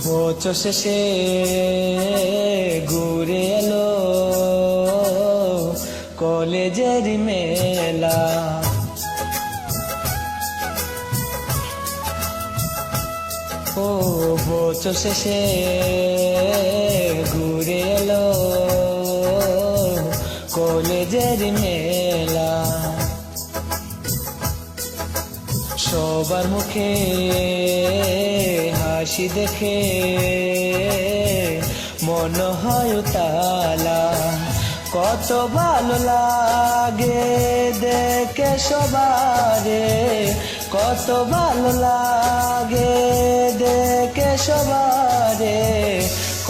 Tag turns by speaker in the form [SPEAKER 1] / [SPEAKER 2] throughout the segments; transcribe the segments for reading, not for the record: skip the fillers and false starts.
[SPEAKER 1] বছর শেষে ঘুরে এলো কলেজের মেলা। ও বছর শেষে ঘুরে এলো কলেজের মেলা। সবার মুখে হাসি দেখে মন হয় উতালা। কত ভালো লাগে দেখে সবারে, কত ভালো লাগে দেখে সবারে।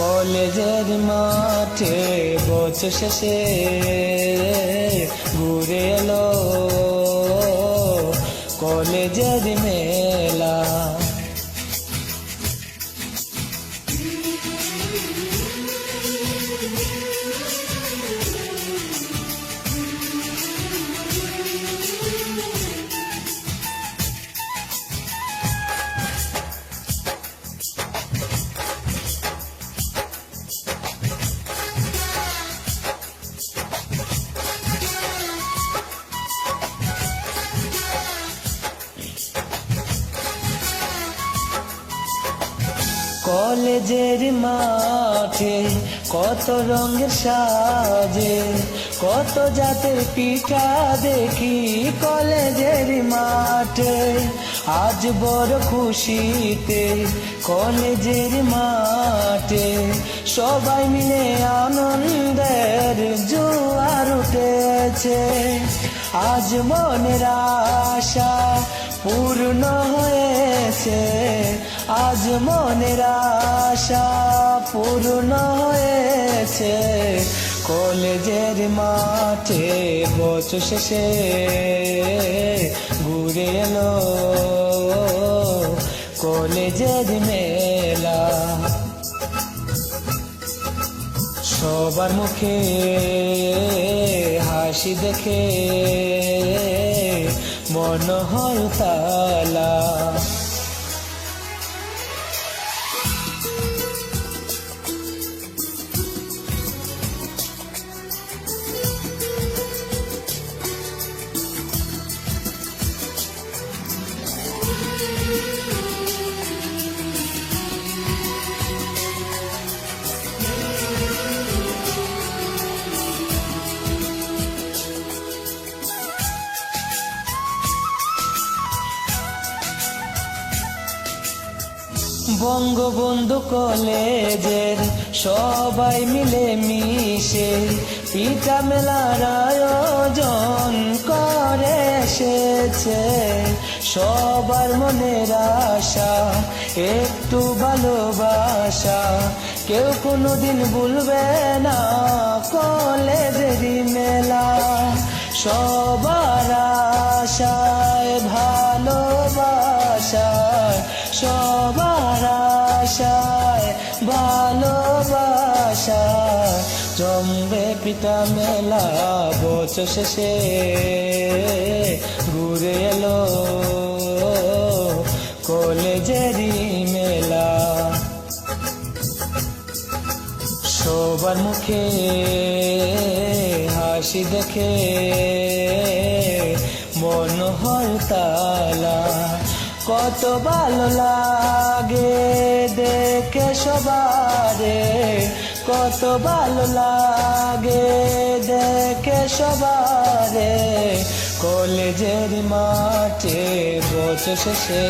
[SPEAKER 1] কলেজের মাঠে বছর শেষে ঘুরে এলো কলেজের মেলা। কলেজের মাঠে কত রঙের সাজে, কত জাতের পিঠা দেখি কলেজের মাঠে। আজ বড় খুশিতে কলেজের মাঠে সবাই মিলে আনন্দের জোয়ার উঠেছে। আজ মনের আশা পূর্ণ হয়েছে, আজ মনের আশা পূর্ণ হয়েছে। কলেজের মাঠে বছর শেষে ঘুরে এলো কলেজের মেলা। সবার মুখে হাসি দেখে মন হয় উতালা। বঙ্গবন্ধু কলেজের সবাই মিলে মিশে পিঠা মেলার আয়োজন করে এসেছে। সবার মনের আশা একটু ভালোবাসা, কেউ কোনোদিন ভুলবে না কলেজের মেলা। সবার আশায় ভালোবাসা, সবার আশায় ভালোবাসা। জমবে পিঠা মেলা বছর শেষে ঘুরে এলো কলেজের মেলা। সবার মুখে হাসি দেখে মন হয় উতালা। কত ভালো লাগে দেখে সবারে, কত ভালো লাগে দেখে সবারে। কলেজের মাঠে বছর শেষে